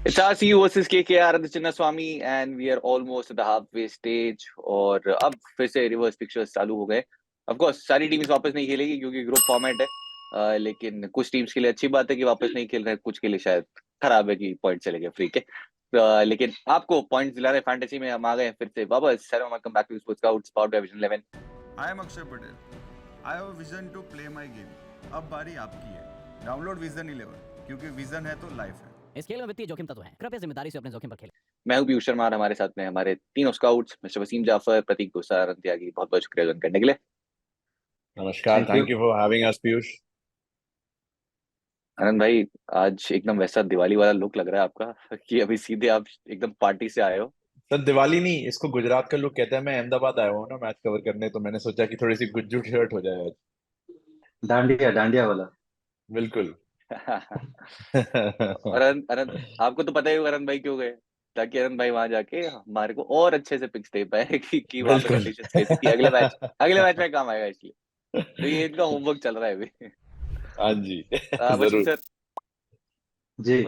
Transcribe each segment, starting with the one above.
It's RCU versus KKR at the Chinnaswamy and we are almost at the halfway stage और अब फिर से reverse pictures चालू हो गए। ऑफ कोर्स सारी टीम्स वापस नहीं खेलेगी क्योंकि ग्रुप फॉर्मेट है। लेकिन कुछ टीम्स के लिए अच्छी बात है कि वापस नहीं खेल रहे हैं, कुछ के लिए शायद खराब है कि पॉइंट चले गए फ्री के। लेकिन आपको पॉइंट्स दिला रहे फैंटेसी में हम आ गए हैं फिर से वापस। Hello welcome back to sports scouts powered by Vision 11। I am Akshay Patel. I have vision to play my game. अब बारी आपकी है। डाउनलोड विजन 11 क्योंकि विजन है तो लाइफ है। इस खेल में वित्तीय जोखिम तत्व है, कृपया जिम्मेदारी से अपने जोखिम पर खेलें। मैं हूं पीयूष शर्मा और हमारे साथ में हमारे तीनों स्काउट्स मिस्टर वसीम जाफर, प्रतीक गुस्सा, अरन त्यागी। बहुत बहुत शुक्रिया ज्वाइन करने के लिए। नमस्कार, thank you for having us Piyush. Anand भाई, आज एकदम वैसा दिवाली वाला लुक लग रहा है आपका कि अभी सीधे आप एकदम पार्टी से आए हो। सर दिवाली नहीं, इसको गुजरात का लुक कहते हैं। मैं अहमदाबाद आया हूँ ना मैच कवर करने, तो मैंने सोचा कि थोड़ी सी गुज्जू शर्ट हो जाए आज। डांडिया डांडिया वाला। बिल्कुल। और अरन, आपको तो पता ही होगा अरन भाई क्यों गए, ताकि अरन भाई वहां जाके हमारे को और अच्छे से पिक्स दे पाए कि वहां पे बिल्कुल। कंडीशंस कैसी थी। अगले मैच में काम आएगा इसलिए। तो ये इनका होमवर्क चल रहा है अभी। हाँ जी। वसीम जरूर। सर, जी।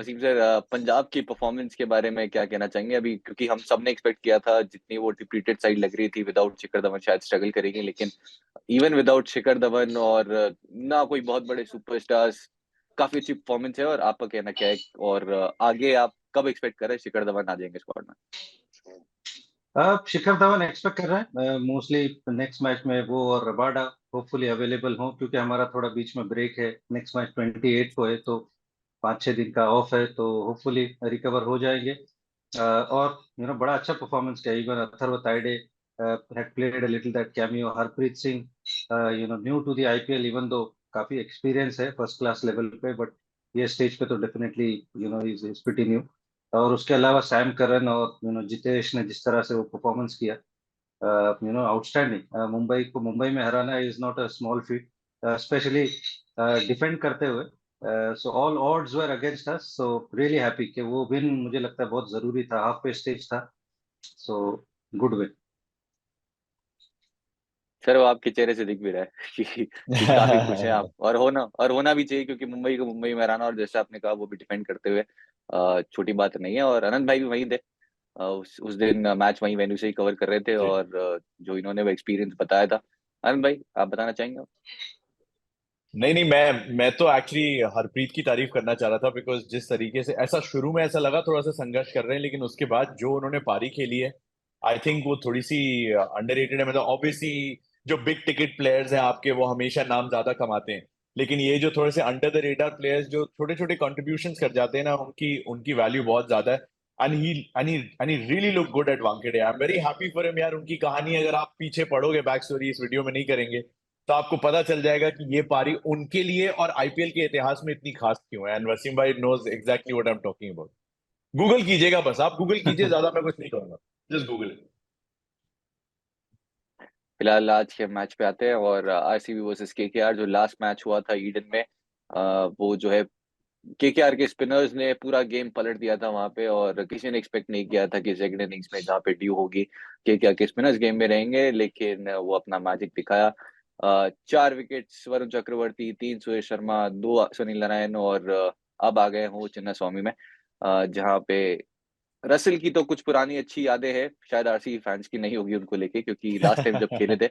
पंजाब की परफॉर्मेंस के बारे में क्या कहना चाहेंगे अभी, क्योंकि हम सब ने एक्सपेक्ट किया था जितनी वो डिप्लीटेड साइड लग रही थी विदाउट शिखर धवन शायद स्ट्रगल करेंगे, लेकिन इवन विदाउट शिखर धवन और ना कोई बहुत बड़े सुपरस्टार्स काफी अच्छी परफॉर्मेंस है। और आपका कहना क्या है और आगे आप कब एक्सपेक्ट कर रहे हैं शिखर धवन आ जाएंगे स्क्वाड में? अब शिखर धवन एक्सपेक्ट कर रहे हैं मोस्टली नेक्स्ट मैच में वो और रबाडा होपफुली अवेलेबल हो, क्योंकि हमारा थोड़ा बीच में ब्रेक है। नेक्स्ट मैच 28 को है, तो 5-6 दिन का ऑफ है, तो होपफुली रिकवर हो जाएंगे। और बड़ा अच्छा परफॉर्मेंस किया। Even Atharva Taide had played a little that cameo. Harpreet Singh new to the IPL, even though काफी एक्सपीरियंस है फर्स्ट क्लास लेवल पे, बट ये स्टेज पे तो डेफिनेटली इज प्रीटी न्यू। और उसके अलावा सैम करन और जितेश ने जिस तरह से वो परफॉर्मेंस किया, आउटस्टैंडिंग। मुंबई में हराना is not a small feet, specially defend करते हुए। So all odds were against us, so really happy कि वो विन मुझे लगता है बहुत जरूरी था, हाफ पे स्टेज था। So good win. सर वो आपके चेहरे से दिख भी रहा है कि काफी खुश हैं आप, और होना भी चाहिए क्योंकि मुंबई को मुंबई में हराना, और जैसे आपने कहा वो भी डिफेंड करते हुए छोटी बात नहीं है। और आनंद भाई भी वहीं थे, उस दिन मैच वहीं वेन्यू से ही कवर कर रहे थे जी। और जो इन्होंने वो एक्सपीरियंस बताया था। आनंद भाई आप बताना चाहेंगे? नहीं नहीं, मैं तो एक्चुअली हरप्रीत की तारीफ करना चाह रहा था, बिकॉज जिस तरीके से ऐसा शुरू में ऐसा लगा थोड़ा सा संघर्ष कर रहे हैं, लेकिन उसके बाद जो उन्होंने पारी खेली है, आई थिंक वो थोड़ी सी अंडररेटेड है। मतलब ऑब्वियसली जो बिग टिकट प्लेयर्स हैं आपके, वो हमेशा नाम ज्यादा कमाते हैं, लेकिन ये जो थोड़े से अंडर द रेडार प्लेयर्स जो छोटे छोटे कॉन्ट्रीब्यूशन कर जाते हैं ना, उनकी उनकी वैल्यू बहुत ज्यादा है। And he really look good at Wankhede. I am very happy for him यार। उनकी कहानी अगर आप पीछे पढ़ोगे, बैक स्टोरी इस वीडियो में नहीं करेंगे, तो आपको पता चल जाएगा कि ये पारी उनके लिए और आईपीएल के इतिहास में इतनी खास क्यों है। एंड वसीम भाई knows exactly what I am talking about. Google कीजिएगा, बस आप गूगल कीजिए, ज्यादा मैं कुछ नहीं करूंगा, जस्ट गूगल। फिलहाल आज के मैच पे आते हैं और आरसीबी वर्सेस केकेआर जो लास्ट मैच हुआ था ईडन में, वो जो है केकेआर के स्पिनर्स ने पूरा गेम पलट दिया था वहां पे, और किसी ने एक्सपेक्ट नहीं किया था कि सेकंड इनिंग्स में जहाँ पे ड्यू होगी केकेआर के स्पिनर्स गेम में रहेंगे, लेकिन वो अपना मैजिक दिखाया। 4 विकेट वरुण चक्रवर्ती, 3 सुरेश शर्मा, 2 सुनील नारायण, और अब आ गए हो चिन्ना स्वामी में, जहाँ पे रसल की तो कुछ पुरानी अच्छी यादें हैं, शायद आरसीबी फैंस की नहीं होगी उनको लेके, क्योंकि लास्ट टाइम जब खेले थे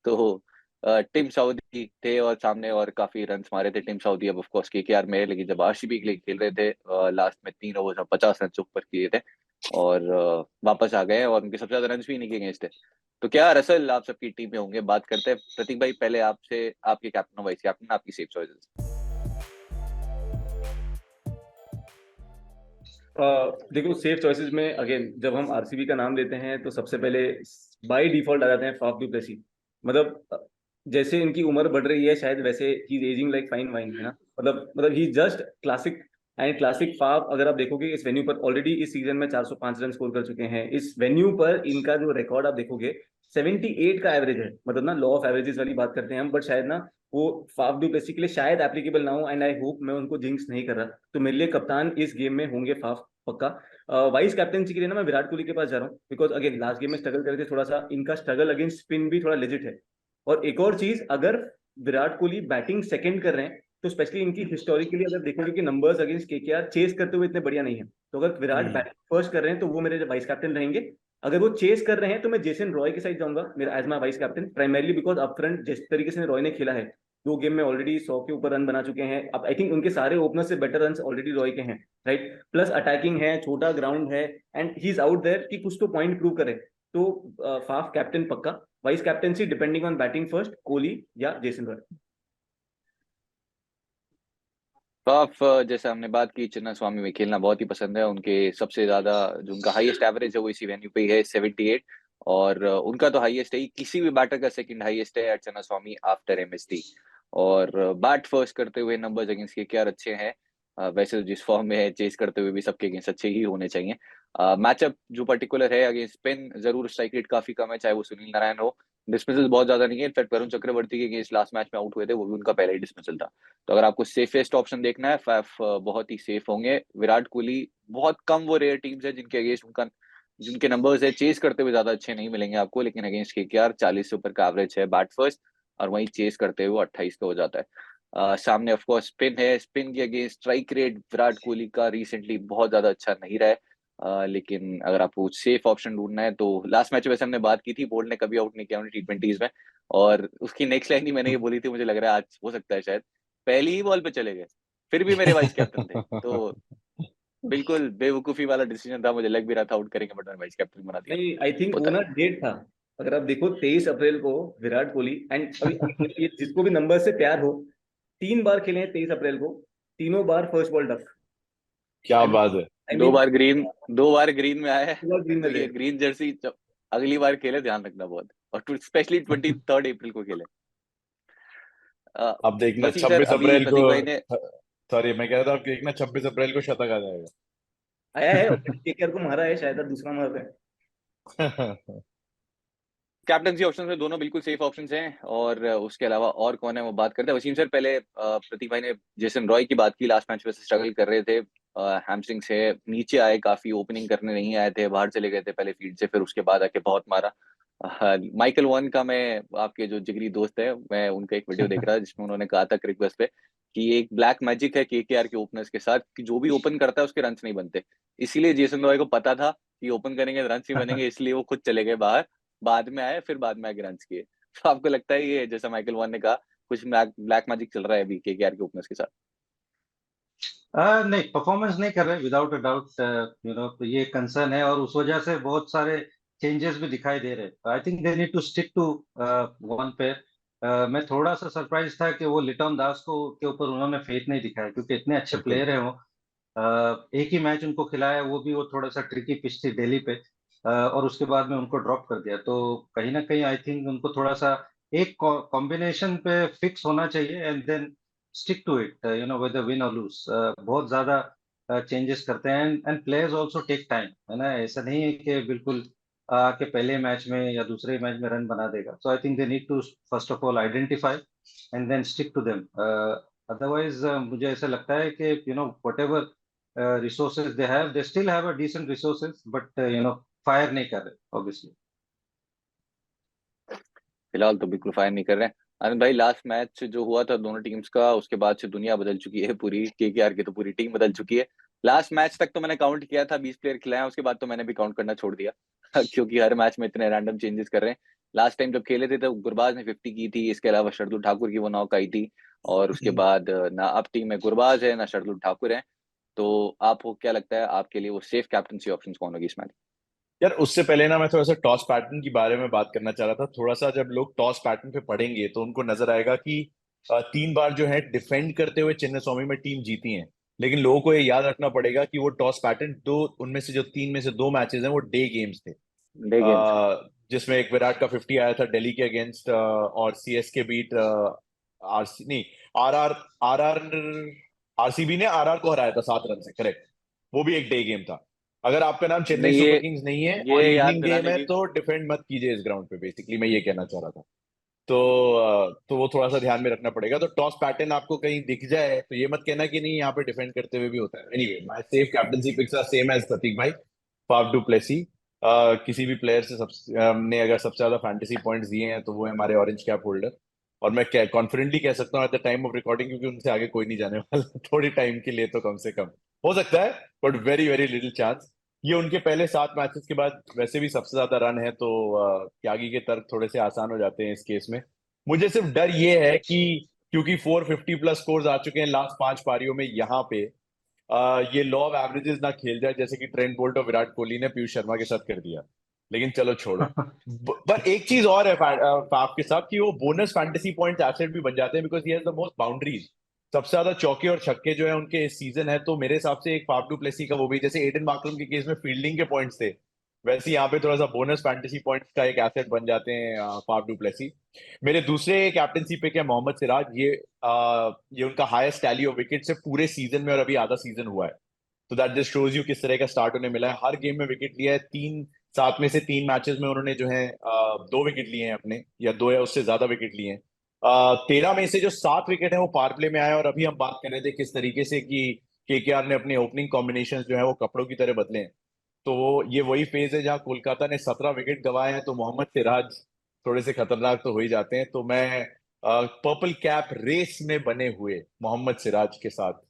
तो टिम साउदी थे और सामने और काफी रन्स मारे थे। टिम साउदी अब ऑफ कोर्स केकेआर में है, लेकिन जब आरसीबी के लिए खेल रहे थे लास्ट में 3 ओवर में 50 रन ऊपर किए थे और वापस आ गए, और उनके सबसे ज्यादा रन भी नहीं किए गए थे। तो क्या रसल आप सबकी टीम में होंगे? बात करते हैं प्रतीक भाई पहले आपसे, आपके कैप्टन वाइस कैप्टन, आपकी सेफ चॉइसेस। देखो, सेफ चॉइसेस में अगेन जब हम आरसीबी का नाम लेते हैं तो सबसे पहले बाय डिफॉल्ट आ जाते हैं फाफ डू प्लेसी। मतलब जैसे इनकी उम्र बढ़ रही है शायद वैसे ही एजिंग लाइक फाइन वाइन, है ना। मतलब he just classic and classic Faf. अगर आप देखोगे इस वेन्यू पर ऑलरेडी इस सीजन में 405 रन स्कोर कर चुके हैं। इस वेन्यू पर इनका जो रिकॉर्ड आप देखोगे 78 का एवरेज है। मतलब ना लॉ ऑफ एवरेजेस वाली बात करते हैं हम, बट शायद ना वो फाफ डू प्लेसी के लिए शायद एप्लीकेबल ना हो। एंड आई होप, मैं उनको जिंक्स नहीं कर रहा, तो मेरे लिए कप्तान इस गेम में होंगे फाफ पक्का। वाइस कैप्टनसी के लिए ना मैं विराट कोहली के पास जा रहा हूँ, बिकॉज अगेन लास्ट गेम में स्ट्रगल करे थे थोड़ा सा, इनका स्ट्रगल अगेंस्ट स्पिन भी थोड़ा लेजिट है। और एक और चीज, अगर विराट कोहली बैटिंग सेकंड कर रहे हैं तो स्पेशली इनकी हिस्टोरिकली अगर देखोगे कि नंबर्स अगेंस्ट केकेआर चेस करते हुए इतने बढ़िया नहीं है, तो अगर विराट बैटिंग फर्स्ट कर रहे हैं तो वो मेरे वाइस कैप्टन रहेंगे। अगर वो चेस कर रहे हैं तो मैं जेसन रॉय के साथ जाऊंगा मेरा as my vice captain, primarily because up front जिस तरीके से रॉय ने खेला है, 2 गेम में ऑलरेडी 100 के ऊपर रन बना चुके हैं। अब आई थिंक उनके सारे ओपनर से बेटर रन ऑलरेडी रॉय के हैं, राइट। प्लस अटैकिंग है, छोटा ग्राउंड है, and he is out there कि कुछ तो पॉइंट प्रूव करे। तो फाफ कैप्टन पक्का, vice captaincy depending on batting first Kohli या जेसन रॉय। फाफ जैसे हमने बात की, चिन्नास्वामी में खेलना बहुत ही पसंद है। उनके सबसे ज्यादा जो उनका हाईएस्ट एवरेज है वो इसी वेन्यू पे ही है, 78। और उनका तो हाईएस्ट है ही, किसी भी बैटर का सेकंड हाईएस्ट है एट चिन्नास्वामी आफ्टर एमएसटी। और बैट फर्स्ट करते हुए नंबर्स अगेंस्ट केकेआर अच्छे हैं। वैसे तो जिस फॉर्म में है, चेस करते हुए भी सबके अगेंस्ट अच्छे ही होने चाहिए। मैचअप जो पर्टिकुलर है अगेंस्ट स्पिन, जरूर स्ट्राइक रेट काफी कम है, चाहे वो सुनील नारायण हो। डिसमिसल बहुत ज्यादा नहीं है, इनफैक्ट वरुण चक्रवर्ती के अगेंस्ट लास्ट मैच में आउट हुए थे, वो भी उनका पहला ही डिसमिसल था। तो अगर आपको सेफेस्ट ऑप्शन देखना है, फाफ बहुत ही सेफ होंगे। विराट कोहली, बहुत कम वो रेयर टीम्स है जिनके अगेंस्ट उनका जिनके नंबर्स है चेस करते हुए ज्यादा अच्छे नहीं मिलेंगे आपको, लेकिन अगेंस्ट केकेआर 40 से ऊपर का एवरेज है बैट फर्स्ट, और वहीं चेस करते हुए 28 का हो जाता है। सामने ऑफ कोर्स स्पिन है, स्पिन के against strike rate Virat Kohli का रिसेंटली बहुत ज्यादा अच्छा नहीं रहा है। लेकिन अगर आपको सेफ ऑप्शन ढूंढना है तो लास्ट मैच वैसे हमने बात की थी, बोल्ट ने कभी आउट नहीं किया उन्हें T20s में, और उसकी नेक्स्ट लाइन ही मैंने ये बोली थी, मुझे लग रहा है आज हो सकता है शायद पहली ही बॉल पे चले गए, फिर भी मेरे वाइस कैप्टन थे। तो बिल्कुल बेवकूफी वाला डिसीजन था, मुझे लग भी रहा था आउट करेंगे, बट मैंने वाइस कैप्टन बना दिया। नहीं, आई थिंक वो होता ना है। डेट था। अगर आप देखो 23 अप्रैल को विराट कोहली, एंड अभी ये जिसको भी नंबर से प्यार हो, 3 बार खेले हैं 23 अप्रैल को, तीनों बार फर्स्ट बॉल डक। क्या आई मीन बात है। आई दो मीन बार ग्रीन, 2 बार ग्रीन में आया है। ग्रीन तो में थे। ये ग्रीन जर्सी जब अगली बार खेले ध्यान रखना बहुत, और स्पेशली 23 अप्रैल को खेले। अब देखना वसीम सर, 26 अभी अप्रैल को, प्रतीक भाई ने सॉरी मैं कह रहा था, अब देखना 26 अप्रैल को शतक आ जाएगा। आया है, केकेआर को मारा है, शायद अब दूसरा मार है। कैप्टनसी ऑप्शन में दोनों बिल्कुल सेफ ऑप्शंस हैं, और उसके अलावा और कौन है वो बात करते हैं। वसीम सर, पहले प्रतीक भाई ने जेसन रॉय की बात की, लास्ट मैच में से स्ट्रगल कर रहे थे, हैमस्ट्रिंग से नीचे आए, काफी ओपनिंग करने नहीं आए थे, बाहर चले गए थे पहले फील्ड से, फिर उसके बाद आके बहुत मारा। माइकल वन का, मैं आपके जो जिगरी दोस्त है, मैं उनका एक वीडियो देख रहा था जिसमें उन्होंने कहा था क्रिक बस पे कि एक ब्लैक मैजिक है केकेआर के ओपनर्स के साथ कि जो भी ओपन करता है उसके रन्स नहीं बनते, इसीलिए जेसन रॉय को पता था कि ओपन करेंगे रन्स नहीं बनेंगे, इसलिए वो खुद चले गए बाहर, बाद में आए, फिर बाद में आगे रन्स किए। तो आपको लगता है ये, जैसा माइकल वन ने कहा, कुछ ब्लैक मैजिक चल रहा है अभी केकेआर के ओपनर्स के साथ? नहीं, परफॉर्मेंस नहीं कर रहे विदाउट अ डाउट, तो ये कंसर्न है, और उस वजह से बहुत सारे चेंजेस भी दिखाई दे रहे हैं। I think they need to stick to one pair. मैं थोड़ा सा सरप्राइज था कि वो लिटन दास को के ऊपर उन्होंने फेथ नहीं दिखाया, क्योंकि इतने अच्छे बिल्कुल। प्लेयर हैं वो। एक ही मैच उनको खिलाया, वो भी वो थोड़ा सा ट्रिकी पिच थी दिल्ली पे, और उसके बाद में उनको ड्रॉप कर दिया। तो कहीं ना कहीं आई थिंक उनको थोड़ा सा एक कॉम्बिनेशन पे फिक्स होना चाहिए, and then stick to it, whether win or lose. बहुत ज्यादा चेंजेस करते हैं, and players also take time, है ना। ऐसा नहीं है कि बिल्कुल के पहले मैच में या दूसरे मैच में रन बना देगा। So I think they need to first of all identify and then stick to them. Otherwise मुझे ऐसा लगता है कि whatever resources they have, they still have a decent resources, but fire नहीं कर रहे ऑब्वियसली। फिलहाल तो बिल्कुल फायर नहीं कर रहे हैं। आनंद भाई, लास्ट मैच जो हुआ था दोनों टीम्स का, उसके बाद से दुनिया बदल चुकी है पूरी, केकेआर की तो पूरी टीम बदल चुकी है। लास्ट मैच तक तो मैंने काउंट किया था 20 प्लेयर खिलाए, उसके बाद तो मैंने भी काउंट करना छोड़ दिया क्योंकि हर मैच में इतने रैंडम चेंजेस कर रहे हैं। लास्ट टाइम जब खेले थे तो गुरबाज ने 50 की थी, इसके अलावा शार्दुल ठाकुर की वो नॉक आई थी, और उसके बाद ना अब टीम में गुरबाज है ना शार्दुल ठाकुर है। तो आपको क्या लगता है, आपके लिए वो सेफ कैप्टनसी ऑप्शन कौन होगी इस मैच? यार उससे पहले ना मैं थोड़ा सा टॉस पैटर्न के बारे में बात करना चाह रहा था। थोड़ा सा जब लोग टॉस पैटर्न पे पढ़ेंगे तो उनको नजर आएगा कि 3 बार जो है डिफेंड करते हुए चिन्नास्वामी में टीम जीती है। लेकिन लोगों को ये याद रखना पड़ेगा कि वो टॉस पैटर्न दो, उनमें से जो 3 में से 2 मैचेस हैं वो डे गेम्स थे, डे गेम्स। जिसमें एक विराट का 50 आया था दिल्ली के अगेंस्ट, और सीएसके बीट आरसी नहीं आर आर आरसीबी ने आरआर को हराया था 7 रन से, करेक्ट। वो भी एक डे गेम था। अगर आपका नाम चेन्नई नहीं, सुपर किंग्स नहीं है और ये याद इवनिंग गेम दिलाने है की तो डिफेंड मत कीजिए इस ग्राउंड पे, बेसिकली मैं ये कहना चाह रहा था। तो तो वो थोड़ा सा ध्यान में रखना पड़ेगा। तो टॉस पैटर्न आपको कहीं दिख जाए तो ये मत कहना कि नहीं यहाँ पे डिफेंड करते हुए भी होता है। Anyway, my safe captaincy picks are same as Prateek भाई, फाफ डू प्लेसी। किसी भी प्लेयर से सबसे ने अगर सबसे ज्यादा फैंटेसी पॉइंट्स दिए हैं तो वो है हमारे ऑरेंज कैप होल्डर, और मैं कॉन्फिडेंटली कह सकता हूँ eight the time of recording, क्योंकि उनसे आगे कोई नहीं जाने वाला थोड़ी टाइम के लिए तो कम से कम हो सकता है, but very very little chance. ये उनके पहले 7 मैचेस के बाद वैसे भी सबसे ज्यादा रन है, तो त्यागी के तर्क थोड़े से आसान हो जाते हैं इस केस में। मुझे सिर्फ डर ये है कि क्योंकि 450 प्लस स्कोर्स आ चुके हैं लास्ट 5 पारियों में यहाँ पे, ये लॉ ऑफ एवरेजेस ना खेल जाए जैसे कि ट्रेंट बोल्ट और विराट कोहली ने पीयूष शर्मा के साथ कर दिया। लेकिन चलो छोड़ो। पर एक चीज और है फाफ के साथ, कि वो बोनस फैंटेसी पॉइंट एसेट भी बन जाते हैं, because he has the most boundaries. सबसे ज्यादा चौके और छक्के जो है उनके इस सीजन है, तो मेरे हिसाब से एक फाफ डू प्लेसी का वो भी, जैसे एडन मार्करम के केस में फील्डिंग के पॉइंट्स थे, वैसे यहाँ पे थोड़ा सा बोनस फैंटेसी पॉइंट्स का एक एसेट बन जाते हैं फाफ डू प्लेसी। मेरे दूसरे कैप्टनसी पिक है मोहम्मद सिराज। ये उनका हाईएस्ट टैली ऑफ विकेट से पूरे सीजन में, और अभी आधा सीजन हुआ है। तो दैट जस्ट शोज यू किस तरह का स्टार्ट उन्हें मिला है। हर गेम में विकेट लिया है, 7 में से 3 मैचेस में उन्होंने जो है 2 विकेट लिए हैं अपने, या 2 या उससे ज्यादा विकेट लिए हैं। 13 में से जो 7 विकेट है वो पावर प्ले में आए। और अभी हम बात कर रहे थे किस तरीके से कि केकेआर ने अपने ओपनिंग कॉम्बिनेशन जो है वो कपड़ों की तरह बदले हैं। तो ये वही फेज है जहां कोलकाता ने 17 विकेट गंवाए हैं, तो मोहम्मद सिराज थोड़े से खतरनाक तो हो ही जाते हैं। तो मैं पर्पल कैप रेस में बने हुए मोहम्मद सिराज के साथ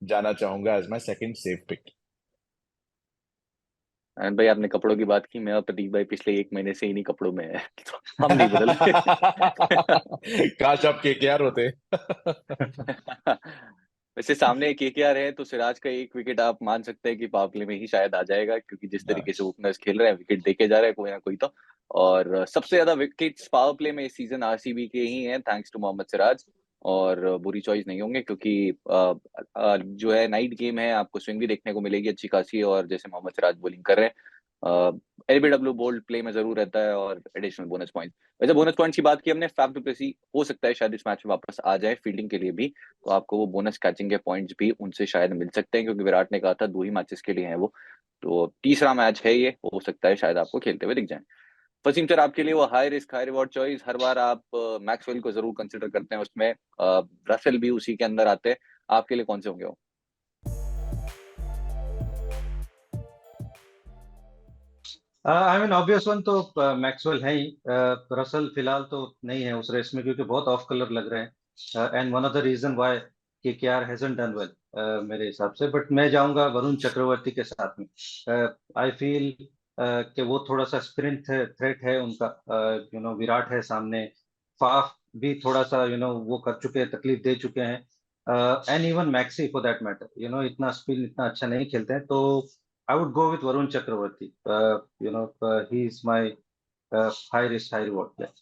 जाना चाहूंगा as my second safe pick. Anand भाई, आपने कपड़ों की बात की, मैं और प्रतीक भाई पिछले 1 महीने से इन्हीं कपड़ों में है तो हम नहीं बदलते। काश आप केकेआर होते। वैसे सामने केकेआर है तो सिराज का 1 विकेट आप मान सकते हैं कि पावर प्ले में ही शायद आ जाएगा, क्योंकि जिस तरीके से ओपनर्स खेल रहे हैं विकेट देके जा रहे हैं कोई ना कोई तो। और सबसे ज्यादा विकेट्स पावर प्ले में इस सीजन आरसीबी के ही हैं, थैंक्स टू मोहम्मद सिराज। और बुरी चॉइस नहीं होंगे, क्योंकि जो है नाइट गेम है, आपको स्विंग भी देखने को मिलेगी अच्छी खासी। और जैसे मोहम्मद सिराज बॉलिंग कर रहे हैं, एलबीडब्ल्यू बोल्ड प्ले में जरूर रहता है, और एडिशनल बोनस पॉइंट। वैसे बोनस पॉइंट की बात की हमने, फैफ डू प्लेसी हो सकता है शायद इस मैच में वापस आ जाए फील्डिंग के लिए भी, तो आपको वो बोनस कैचिंग के पॉइंट्स भी उनसे शायद मिल सकते हैं, क्योंकि विराट ने कहा था 2 ही मैचेस के लिए हैं वो। तो तीसरा मैच है ये, हो सकता है शायद आपको खेलते हुए दिख जाए। वसीम सर, आपके लिए वो high risk high reward choice, हर बार आप मैक्सवेल को जरूर कंसिडर करते हैं उसमें, रसेल भी उसी के अंदर आते हैं, आपके लिए कौन से होंगे वो? आई मीन ऑब्वियस वन तो मैक्सवेल है ही। रसल फिलहाल तो नहीं है उस रेस में, क्योंकि बहुत ऑफ कलर लग रहे हैं, and one of the reason why KKR hasn't done well मेरे हिसाब से। बट मैं जाऊंगा वरुण चक्रवर्ती के साथ में। आई फील कि वो थोड़ा सा स्प्रिंट थ्रेट है उनका। विराट है सामने, फाफ भी थोड़ा सा वो कर चुके हैं, तकलीफ दे चुके हैं, and even maxi for that matter, इतना स्पिन इतना अच्छा नहीं खेलते हैं। तो I would go with Varun Chakravarti. He is my high risk, high reward player.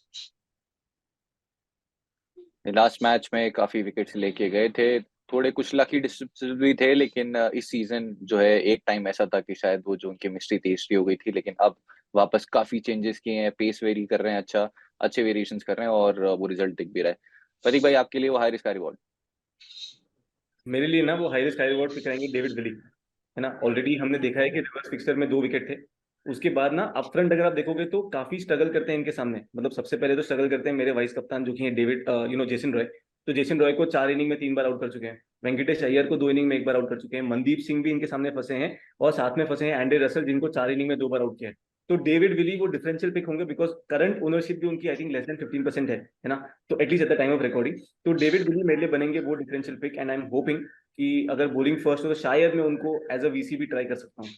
Last match में काफी विकेट्स लेके गए थे, थोड़े कुछ लकी डिस्ट्रिब्यूशन भी थे, लेकिन इस सीजन जो है एक टाइम ऐसा था कि शायद वो जो उनकी केमिस्ट्री तेजस्वी हो गई थी, लेकिन अब वापस काफी चेंजेस किए हैं, पेस वेरी कर रहे हैं, अच्छे वेरिएशंस कर रहे हैं, और वो रिजल्ट दिख भी रहा है। प्रतीक भाई, आपके लिए वो हाई रिस्क हाई रिवॉर्ड? मेरे लिए ना वो high risk high reward pick करेंगे डेविड विली, है ना। ऑलरेडी हमने देखा है कि रिवर्स फिक्सचर में 2 विकेट थे। उसके बाद ना अप फ्रंट अगर आप देखोगे तो काफी स्ट्रगल करते हैं इनके सामने। मतलब सबसे पहले तो स्ट्रगल करते हैं मेरे वाइस कप्तान जो कि हैं डेविड जेसन रॉय। तो जेसन रॉय को 4 इनिंग में 3 बार आउट कर चुके हैं। वेंकटेश अय्यर को 2 इनिंग में 1 बार आउट कर चुके हैं। मनदीप सिंह भी इनके सामने फंसे हैं, और साथ में फंसे हैं एंड्रे रसल, जिनको 4 इनिंग में 2 बार आउट किया है। तो डेविड विली वो डिफरेंशियल पिक होंगे, बिकॉज करंट ओनरशिप भी उनकी आई थिंक लेस देन 15% है ना। तो at least at the time of recording तो डेविड विली मेरे लिए बनेंगे वो differential pick. And I am hoping कि अगर बॉलिंग फर्स्ट हो तो शायद मैं उनको एज अ वीसी भी ट्राई कर सकता हूँ।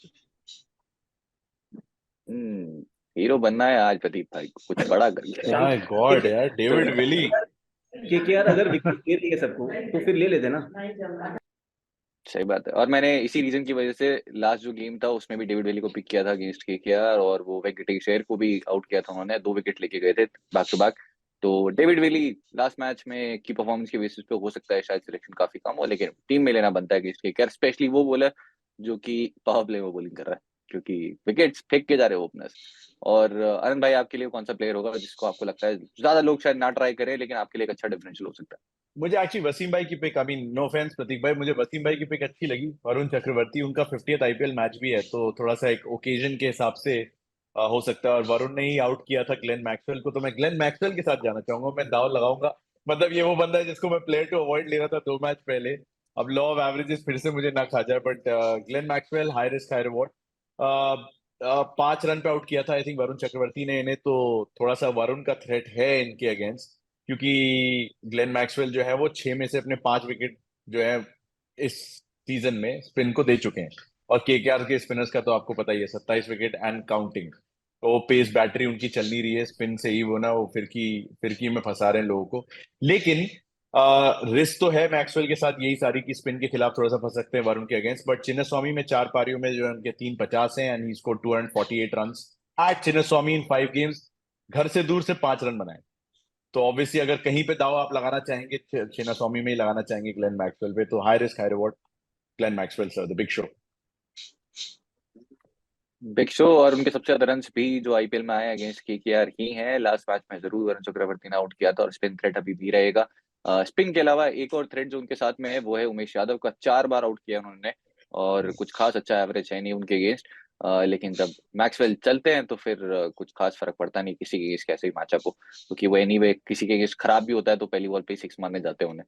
हीरो बनना है आज प्रदीप भाई को, कुछ बड़ा कर लिया। माय गॉड यार, डेविड विली। केकेआर अगर विकेट दे रही है सबको तो फिर ले लेते ना। सही बात है, और मैंने इसी रीजन की वजह से लास्ट जो गेम था उसमें भी डेविड विली को पिक किया था अगेंस्ट केकेआर, और वो वेंकटेश अय्यर को भी आउट किया था उन्होंने, 2 विकेट लेके गए थे बैक टू बैक। तो डेविड विली लास्ट मैच में की परफॉर्मेंस के बेसिस पे हो सकता है शायद सिलेक्शन काफी कम हो, लेकिन टीम में लेना बनता है अगेंस्ट केकेआर, स्पेशली वो बॉलर जो कि पावर प्ले में बॉलिंग कर रहा है, क्योंकि विकेट्स फेंक के जा रहे हैं ओपनर्स। और आनंद भाई, आपके लिए कौन सा प्लेयर होगा जिसको आपको लगता है ज्यादा लोग शायद ना ट्राई करें, लेकिन आपके लिए एक अच्छा डिफरेंशियल हो सकता है? मुझे एक्चुअली वसीम भाई की pick, I mean no offence Prateek भाई, मुझे वसीम भाई की पिक अच्छी लगी। वरुण चक्रवर्ती, उनका 50th आईपीएल मैच भी है, तो थोड़ा सा एक ओकेजन के हिसाब से हो सकता है। और वरुण ने ही आउट किया था ग्लेन मैक्सवेल को, तो मैं ग्लेन मैक्सवेल के साथ जाना चाहूंगा। मैं दाव लगाऊंगा, मतलब ये वो बंदा है जिसको मैं प्लेयर टू अवॉइड ले रहा था 2 मैच पहले। अब लॉ ऑफ एवरेजेस फिर से मुझे ना खा जाए, but Glenn Maxwell high risk high reward. 5 run पे आउट किया था आई थिंक वरुण चक्रवर्ती ने इन्हें, तो थोड़ा सा वरुण का थ्रेट है इनके अगेंस्ट। क्योंकि ग्लेन मैक्सवेल जो है वो 6 में से अपने 5 विकेट जो है इस सीजन में स्पिन को दे चुके हैं। और केकेआर के स्पिनर्स का तो आपको पता ही है, 27 विकेट एंड काउंटिंग। तो वो पेस बैटरी उनकी चल नहीं रही है, स्पिन से ही वो ना वो फिरकी में फंसा रहे हैं लोगों को। लेकिन रिस्क तो है मैक्सवेल के साथ यही सारी की स्पिन के खिलाफ थोड़ा सा फंस सकते हैं वरुण के अगेंस्ट। बट चिन्नास्वामी में 4 पारियों में जो है उनके 350 हैं and he score 248 run at Chinnaswamy in 5 games. घर से दूर से 5 रन बनाए। तो ऑब्वियसली अगर कहीं पे दाव आप लगाना चाहेंगे चिन्नास्वामी में ही लगाना चाहेंगे ग्लेन मैक्सवेल पे, तो high risk high reward Glenn Maxwell sir, the big show. Big show और उनके सबसे ज्यादा रन्स भी जो आईपीएल में आए अगेंस्ट केकेआर ही हैं। लास्ट मैच में जरूर वरुण चक्रवर्ती ने आउट किया था और स्पिन थ्रेट अभी भी रहेगा। स्पिन के अलावा एक और थ्रेट जो उनके साथ में है वो है उमेश यादव का। 4 बार आउट किया उन्होंने और कुछ खास अच्छा एवरेज है नहीं उनके अगेंस्ट। लेकिन जब मैक्सवेल चलते हैं तो फिर कुछ खास फर्क पड़ता नहीं किसी के अगेंस्ट कैसे भी मैचअप हो, क्योंकि वो एनीवे किसी के अगेंस्ट खराब भी होता है तो पहली बॉल पे 6 मारने जाते हैं उन्हें।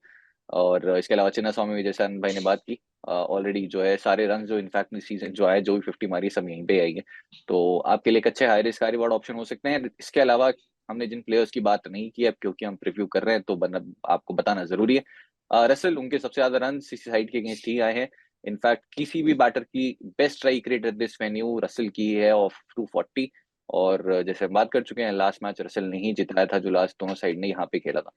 और इसके अलावा चिन्नास्वामी में जैसे अनंत भाई ने बात की, ऑलरेडी जो है सारे रन जो इनफैक्ट इस सीजन जो है जो भी 50 मारी सब यहीं पे आएंगे। तो आपके लिए एक अच्छे high risk high reward option हो सकते हैं। इसके अलावा हमने जिन प्लेयर्स की बात नहीं की अब क्योंकि हम प्रीव्यू कर रहे हैं तो आपको बताना जरूरी है। रसेल उनके सबसे ज्यादा रन इसी साइड के अगेंस्ट ही आए हैं। इनफैक्ट किसी भी बैटर की best strike rate at this venue Russell की है ऑफ 240। और जैसे हम बात कर चुके हैं लास्ट मैच रसेल ने ही जिताया था जो लास्ट दोनों साइड ने यहाँ पे खेला था।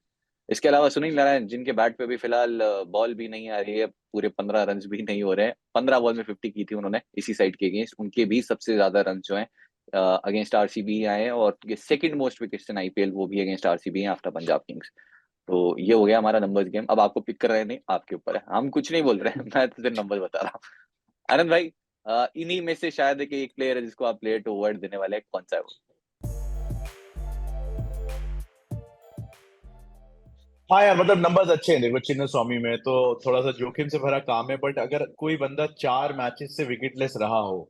इसके अलावा सुनील नारायण जिनके बैट पे भी फिलहाल बॉल भी नहीं आ रही है, पूरे 15 रन भी नहीं हो रहे हैं। 15 बॉल में 50 की थी उन्होंने इसी साइड के अगेंस्ट। उनके भी सबसे ज्यादा रन जो हैं अगेंस्ट आरसीबी आए हैं और second most wickets in IPL वो भी अगेंस्ट आरसीबी हैं आफ्टर पंजाब किंग्स। तो ये हो गया हमारा नंबर्स गेम। अब आपको पिक कर रहे हैं नहीं आपके ऊपर है, हम कुछ नहीं बोल रहे हैं मैं तो सिर्फ नंबर बता रहा हूँ। आनंद भाई इन्हीं में से शायद एक प्लेयर है जिसको आप प्लेयर टू अवार्ड देने वाले हैं, कौन सा है वो? हाँ यार, मतलब नंबर्स अच्छे हैं। देखो चिन्नास्वामी में तो थोड़ा सा जोखिम से भरा काम है, बट अगर कोई बंदा 4 मैचेस से विकेटलेस रहा हो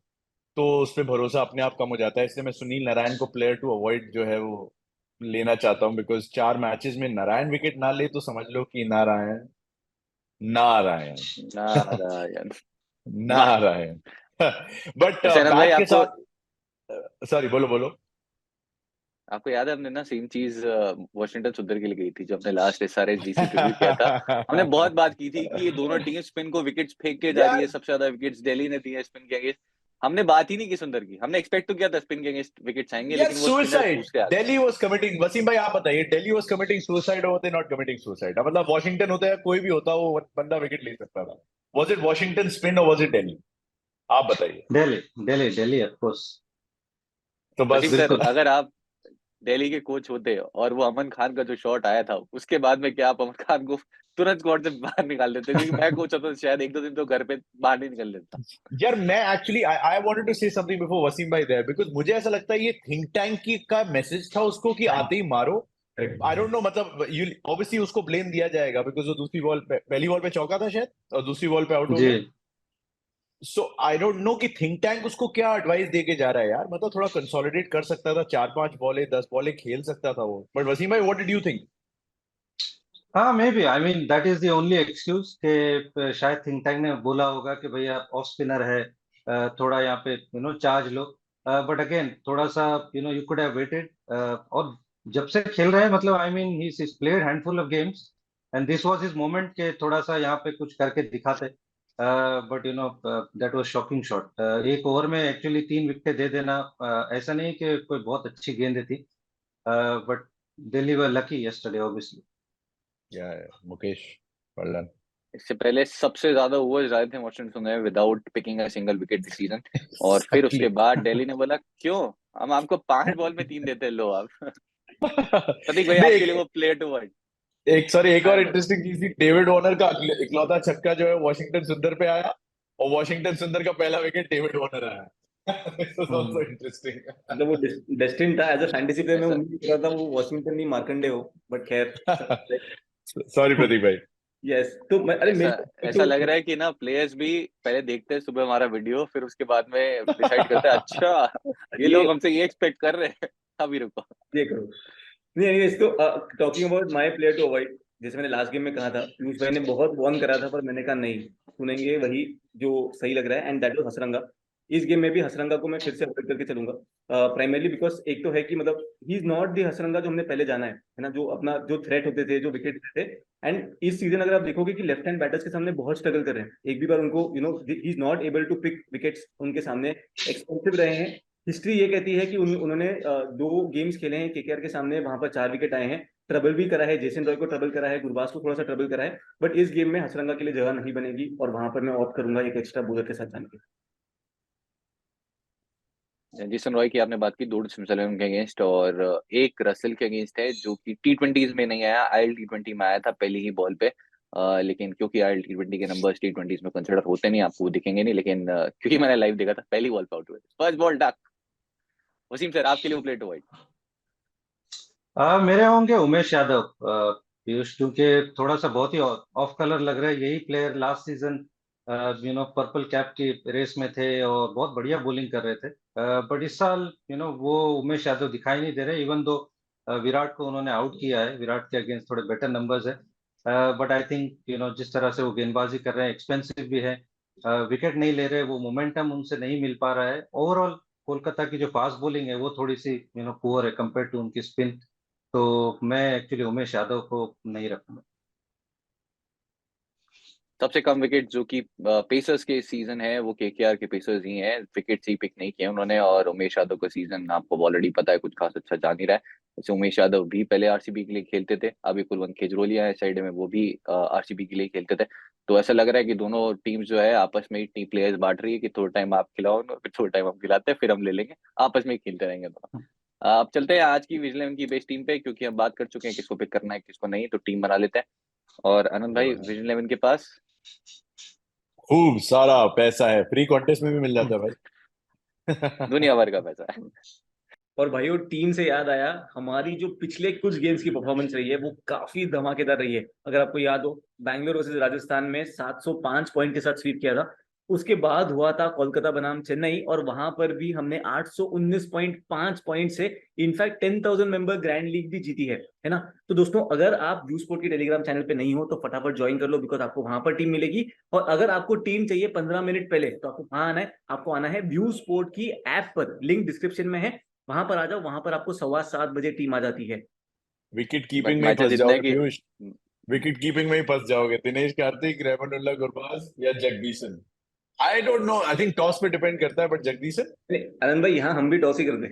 तो उस पर भरोसा अपने आप कम हो जाता है। इसलिए मैं सुनील नारायण को प्लेयर टू अवॉइड जो है वो लेना चाहता हूँ, बिकॉज 4 मैचेस में नारायण विकेट ना ले तो समझ लो कि नारायण नारायण नारायण वाह। नारायण बट वैसे आनंद भाई बैट के आपको साथ, सॉरी बोलो बोलो। आपको याद है हमने ना सेम चीज वॉशिंगटन सुंदर के लिए की थी जो हमने लास्ट एसआरएच जीसी प्रीव्यू किया था। हमने बहुत बात की थी कि ये दोनों टीम स्पिन को विकेट्स फेंक के जा रही है, यार सबसे ज्यादा विकेट्स दिल्ली ने दी है स्पिन के अगेंस्ट। हमने बात ही नहीं की सुंदर की, हमने एक्सपेक्ट तो किया था स्पिन के अगेंस्ट विकेट्स आएंगे यार लेकिन वो स्पिनर्स सुसाइड दूसरे आ गए। दिल्ली वाज कमिटिंग, वसीम भाई आप बताइए, दिल्ली वाज कमिटिंग सुसाइड होते नॉट कमिटिंग सुसाइड? मतलब वॉशिंगटन होता है, कोई भी होता वो बंदा विकेट ले सकता था। वाज इट वॉशिंगटन स्पिन और वाज इट दिल्ली? आप बताइए। Delhi Delhi Delhi of course. तो बस वसीम सर बिल्कुल। अगर आप दिल्ली के कोच होते और वो अमन खान का जो शॉट आया था उसके बाद में क्या आप अमन खान को तुरंत स्क्वाड से बाहर निकाल देते? क्योंकि मैं कोच होता तो शायद 1-2 दिन तो घर पे बाहर नहीं निकल देता। यार मैं actually I wanted to say something before Wasim भाई देयर, बिकॉज मुझे ऐसा लगता है ये थिंक टैंक की का मैसेज था उसको कि आते ही मारो। आई डोंट नो, मतलब यू ऑब्वियसली उसको ब्लेम दिया जाएगा बिकॉज वो दूसरी बॉल पे, पहली बॉल पे चौका था शायद और दूसरी बॉल पे आउट हो जी। गया। सो आई डोंट नो कि थिंक टैंक उसको क्या एडवाइस दे के जा रहा है यार। मतलब थोड़ा कंसोलिडेट कर सकता था, 4-5 बॉलें 10 बॉलें खेल सकता था वो। बट वसीम भाई व्हाट डिड यू थिंक? हाँ maybe I mean that is the only excuse के शायद थिंक टैंक ने बोला होगा कि भैया ऑफ स्पिनर है, थोड़ा यहाँ पे चार्ज लो। बट अगेन थोड़ा सा यू कुड हैव वेटेड। और जब से खेल रहे हैं मतलब I mean he is played handful of games and this was his moment के थोड़ा सा यहाँ पे कुछ करके दिखाते। But that was shocking shot. एक ओवर में एक्चुअली 3 विकेट दे देना, ऐसा नहीं कि कोई बहुत अच्छी गेंद थी, but Delhi were lucky yesterday obviously. या मुकेश वर्लन इससे पहले सबसे ज्यादा ओवर्स डाले थे वॉशिंगटन सुंदर ने without picking a single wicket this season. और फिर उसके बाद दिल्ली ने बोला क्यों हम आपको 5 बॉल में 3 देते हैं, लो आप। प्रतीक भाई नहीं, आपके लिए वो प्लेयर टू वर्ड एक और आनंद भाई। इंटरेस्टिंग चीज थी, डेविड वार्नर का इकलौता छक्का जो है वॉशिंगटन सुंदर पे आया और वॉशिंगटन सुंदर का पहला विकेट डेविड वार्नर आया। This was also interesting. मतलब वो डेस्टिन था एज अ फैंटेसी प्लेयर। मैं ऐसा उम्मीद कर रहा था वो वॉशिंगटन नहीं मार्कंडे हो, बट खैर। सॉरी प्रदीप भाई। यस तो मैं अरे ऐसा मेरे को ऐसा लग रहा है कि ना प्लेयर्स भी पहले देखते हैं सुबह हमारा वीडियो फिर उसके बाद में डिसाइड करते हैं अच्छा ये ये लोग हमसे ये एक्सपेक्ट कर रहे हैं। अभी रुको। ये करो। नहीं एनीवेज तो talking about my player to avoid, जैसे मैंने लास्ट गेम में कहा था, पीयूष भाई ने बहुत वार्न करा था पर मैंने कहा नहीं, सुनेंगे वही जो सही लग रहा है, एंड दैट वाज हसरंगा। इस गेम में भी हसरंगा को मैं फिर से अवॉइड करके चलूंगा, प्राइमरली बिकॉज एक तो है कि मतलब ही इज नॉट दी हसरंगा जो हमने पहले जाना है ना, जो अपना जो थ्रेट होते थे, जो विकेट थे। एंड इस सीजन अगर आप देखोगे कि लेफ्ट हैंड बैटर्स के सामने बहुत स्ट्रगल कर रहे हैं, एक भी बार उनको he is not able to pick wickets उनके सामने, एक्सपेंसिव रहे हैं। हिस्ट्री ये कहती है कि उन्होंने 2 गेम्स खेले हैं केकेआर के सामने, वहां पर 4 विकेट आए हैं, ट्रबल भी करा है, जेसन रॉय को ट्रबल करा है, गुरबाज को थोड़ा सा ट्रबल करा है, बट इस गेम में हसरंगा के लिए जगह नहीं बनेगी और वहां पर मैं ऑप्ट करूंगा एक एक्स्ट्रा बॉलर के साथ जाने के। जेसन रॉय की आपने बात की, 2 स्विट्जरलैंड के अगेंस्ट और एक रसल के अगेंस्ट है जो कि T20s में नहीं आया, IL T20 में आया था पहली ही बॉल पे। लेकिन क्योंकि IL T20 के नंबर्स T20s में कंसिडर होते नहीं, आपको दिखेंगे नहीं, लेकिन क्योंकि मैंने लाइव देखा था, पहली बॉल पे आउट हुए, first ball duck. Wasim sir, आपके लिए वो प्लेट वाइड? मेरे होंगे उमेश यादव, पीयूष, क्योंकि थोड़ा सा बहुत ही ऑफ कलर लग रहा है। यही player last season purple cap की रेस में थे और बहुत बढ़िया बॉलिंग कर रहे थे, बट इस साल वो उमेश यादव दिखाई नहीं दे रहे। इवन दो विराट को उन्होंने आउट किया है, विराट के अगेंस्ट थोड़े बेटर नंबर्स है, बट आई थिंक जिस तरह से वो गेंदबाजी कर रहे हैं, एक्सपेंसिव भी है, विकेट नहीं ले रहे, वो मोमेंटम उनसे नहीं मिल पा रहा है। ओवरऑल कोलकाता की जो फास्ट बॉलिंग है वो थोड़ी सी पुअर है कंपेयर टू उनकी स्पिन, तो मैं एक्चुअली उमेश यादव को नहीं रखूंगा। सबसे कम विकेट जो कि पेसर्स के सीजन है वो KKR के पेसर्स ही हैं, विकेट ही पिक नहीं किए उन्होंने। और उमेश यादव का सीजन आपको ऑलरेडी पता है, कुछ खास अच्छा जा नहीं रहा है। जैसे उमेश यादव भी पहले RCB के लिए खेलते थे, अभी कुलवंत केजरोलिया है साइड में, वो भी RCB के लिए खेलते थे। तो ऐसा लग रहा है कि दोनों टीम्स जो है आपस में ही टीम प्लेयर्स बांट रही है कि थोड़ा टाइम आप खिलाओ, फिर थोड़ा टाइम हम खिलाते हैं, फिर हम ले लेंगे, आपस में ही खेलते रहेंगे दोनों। अब चलते हैं आज की विजलन की बेस्ट टीम पे, क्योंकि हम बात कर चुके हैं किसको पिक करना है किसको नहीं, तो टीम बना लेते हैं। और आनंद भाई, विजन 11 के पास खूब सारा पैसा है, फ्री कॉन्टेस्ट में भी मिल जाता है भाई। दुनिया भर का पैसा है। और भाई वो टीम से याद आया, हमारी जो पिछले कुछ गेम्स की परफॉर्मेंस रही है वो काफी धमाकेदार रही है। अगर आपको याद हो, बैंगलोर वर्सेस राजस्थान में 705 पॉइंट के साथ स्वीप किया था। उसके बाद हुआ था कोलकाता बनाम चेन्नई, और वहां पर भी हमने 819.5 पॉइंट से इनफैक्ट 10,000 मेंबर ग्रैंड लीग भी जीती है ना। तो दोस्तों, अगर आप व्यू स्पोर्ट की टेलीग्राम चैनल पे नहीं हो तो फटाफट ज्वाइन कर लो, बिकॉज आपको वहां पर टीम मिलेगी। और अगर आपको टीम चाहिए 15 मिनट पहले, तो आपको कहाँ आना है? आपको आना है व्यू स्पोर्ट की ऐप पर, लिंक डिस्क्रिप्शन में है, वहां पर आ जाओ। वहां पर आपको 7:15 टीम आ जाती है। विकेट बट कीपिंग में ही मैचेस फंस इतने हैं जाओगे कि पीयूष, विकेट कीपिंग में ही फंस जाओगे। दिनेश कार्तिक, रहमानुल्लाह गुरबाज या Jagadeesan. I don't know, I think toss पे डिपेंड करता है, बट जगदीशन। आनंद भाई, यहाँ हम भी टॉस ही कर दें।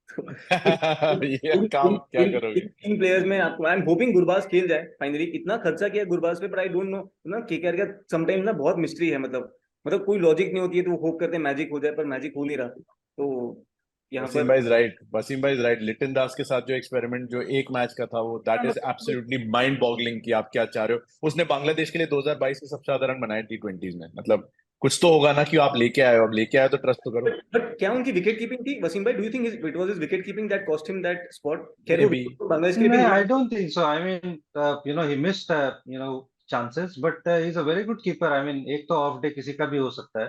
तो ये काम क्या करोगे? इन प्लेयर्स में आपको, आई एम होपिंग गुरबाज खेल जाए फाइनली। इतना खर्चा किया गुरबाज पे, पर आई डोंट नो ना, केकेआर का समटाइम ना बहुत मिस्ट्री है, मतलब कोई लॉजिक नहीं होती है, तो वो होप करते हैं मैजिक हो जाए, पर मैजिक हो नहीं रहा। तो यहाँ वसीम पर भाई is right, Wasim bhai is right. Liton दास के साथ जो एक्सपेरिमेंट जो एक मैच का था, वो that is absolutely mind boggling कि आप क्या चाह रहे हो। उसने बांग्लादेश के लिए 2022 के सबसे ज्यादा रन बनाए T20s में। मतलब कुछ तो होगा ना कि आप लेके आए हो, अब लेके आए हो तो ट्रस्ट तो करो। बट क्या उनकी विकेट कीपिंग थी वसीम भाई? Do you think it was his wicket keeping that cost him that spot? खैर वो मे बी। बांग्लादेश के लिए भी नहीं, नहीं। I don't think so. I mean, he missed, chances, but he's a very good keeper. I mean, एक तो of day किसी का भी हो सकता है,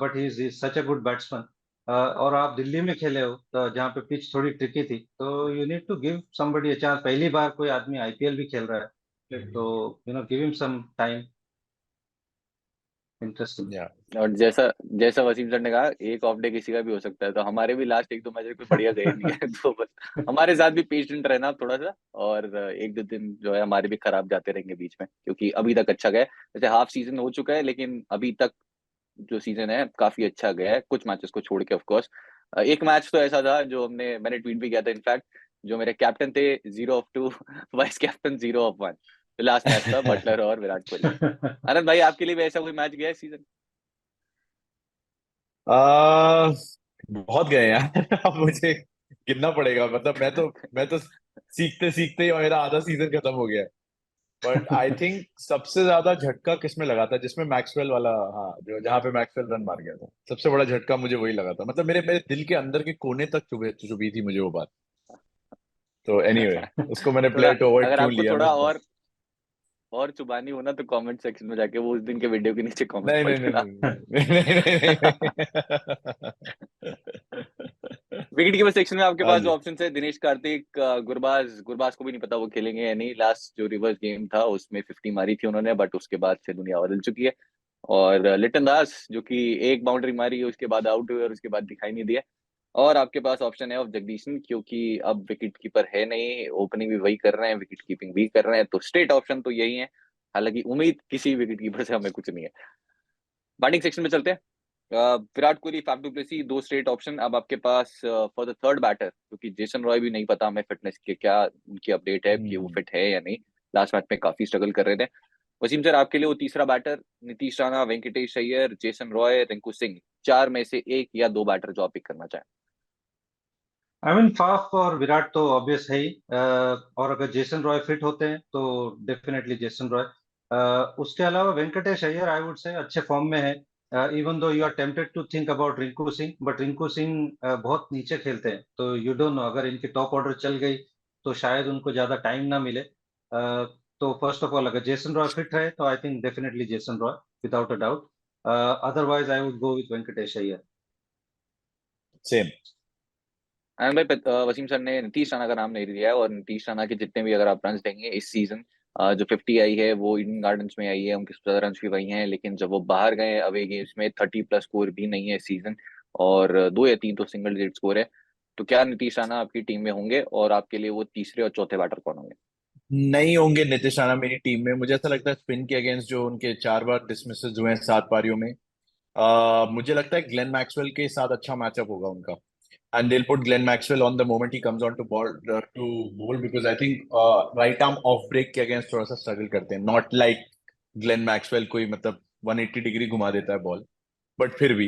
but he is such a good batsman. और आप दिल्ली में खेले हो, तो जहाँ पे पिच थोड़ी ट्रिकी थी, तो you need to give somebody a chance. पहली बार कोई आदमी IPL भी खेल रहा है, तो give him some time. Interesting. या और जैसा जैसा वसीम सर ने कहा, एक ऑफ डे किसी का भी हो सकता है, तो हमारे भी लास्ट 1-2 मैच कोई बढ़िया गए नहीं है। तो बस हमारे साथ भी पेशेंट रहना थोड़ा सा, और 1-2 दिन जो है हमारे भी खराब जाते रहेंगे बीच में, क्योंकि अभी तक अच्छा गया है। जैसे हाफ सीजन हो चुका है, लेकिन अभी तक जो सीजन है काफी अच्छा गया है, कुछ मैचेस को छोड़ के ऑफ कोर्स। एक मैच तो ऐसा था जो मैंने ट्वीट भी किया था इनफैक्ट, जो मेरे कैप्टन थे 0 of 2, वाइस कैप्टन 0 of 1। तो लास्ट मैच था बटलर और विराट कोहली। आनंद भाई, आपके लिए भी ऐसा कोई मैच गया है सीजन? आ, बहुत गए यार। अब मुझे गिनना पड़ेगा। मतलब मैं तो सीखते सीखते ही मेरा आधा सीजन खत्म हो गया। बट आई थिंक सबसे ज्यादा झटका किसमें लगा था, जिसमें मैक्सवेल वाला, हाँ, जो जहाँ पे मैक्सवेल रन मार गया था, सबसे बड़ा झटका मुझे वही लगा था। मतलब मेरे मेरे दिल के अंदर के कोने तक चुभी थी मुझे वो बात। तो एनीवे, उसको मैंने थोड़ा, प्लेयर टू अवॉइड अगर क्यों आपको लिया मैं। थोड़ा और चुबानी हो ना, तो कमेंट सेक्शन में जाके वो उस दिन के वीडियो के नीचे कमेंट नहीं पढ़ नहीं नहीं लेना। नहीं नहीं नहीं। विकेट कीपर सेक्शन में आपके हाँ पास जो जी। ऑप्शन है, दिनेश कार्तिक, गुरबाज को भी नहीं पता वो खेलेंगे या नहीं। लास्ट जो रिवर्स गेम था उसमें 50 मारी थी उन्होंने, बट उसके बाद से दुनिया बदल चुकी है। और लिटन दास जो कि एक बाउंड्री मारी उसके बाद आउट हुए और उसके बाद दिखाई नहीं दिया। और आपके पास ऑप्शन है ऑफ जगदीशन, क्योंकि अब विकेट कीपर है नहीं, ओपनिंग भी वही कर रहे हैं, विकेट कीपिंग भी कर रहे हैं, तो स्ट्रेट ऑप्शन तो यही है। हालांकि उम्मीद किसी विकेट कीपर से हमें कुछ नहीं है। बैटिंग सेक्शन में चलते हैं। Virat Kohli, Faf du Plessis, दो स्ट्रेट ऑप्शन। अब आपके पास फॉर द थर्ड बैटर, क्योंकि जेसन रॉय भी नहीं पता हमें फिटनेस के क्या उनकी अपडेट है कि वो फिट है या नहीं। लास्ट मैच में काफी स्ट्रगल कर रहे थे। वसीम सर, आपके लिए वो तीसरा batter, Nitish Rana, Venkatesh Iyer, Jason Roy, Rinku Singh, चार में से एक या दो बैटर जो आप पिक करना चाहें। आई मीन फाफ और विराट तो ऑब्वियस है ही, और अगर जेसन रॉय फिट होते हैं तो डेफिनेटली जेसन रॉय। उसके अलावा Venkatesh Iyer I would say अच्छे फॉर्म में है। Even though you are tempted to think about Rinku Singh, but Rinku Singh बहुत नीचे खेलते हैं, तो यू डोंट नो, अगर इनकी टॉप ऑर्डर चल गई तो शायद उनको ज्यादा टाइम ना मिले। तो फर्स्ट ऑफ ऑल अगर जेसन रॉय फिट है तो I think definitely Jason Roy without a doubt. Otherwise I would go with Venkatesh Iyer. Same. Anand भाई, वसीम सर ने नीतीश राणा का नाम नहीं लिया है, और नीतीश राणा के जितने भी अगर आप रन देंगे इस सीजन, जो 50 आई है वो ईडन गार्डन्स में आई है, उनके सबसे ज्यादा रन भी वही हैं। लेकिन जब वो बाहर गए अवे गेम्स में 30+ स्कोर भी नहीं है इस सीजन, और दो या तीन तो सिंगल डिजिट स्कोर है। तो क्या नीतीश राणा आपकी टीम में होंगे, और आपके लिए वो तीसरे और चौथे बैटर कौन होंगे? नहीं होंगे नीतीश राणा मेरी टीम में। मुझे ऐसा लगता है स्पिन के अगेंस्ट जो उनके 4 बार डिसमिसेस हुए हैं 7 पारियों में, मुझे लगता है ग्लेन मैक्सवेल के साथ अच्छा मैचअप होगा उनका। And they'll put Glenn Maxwell on the moment he comes on to bowl because I think right arm off break के against थोड़ा सा struggle करते हैं। Not like Glenn Maxwell कोई मतलब 180 डिग्री घुमा देता है बॉल, बट फिर भी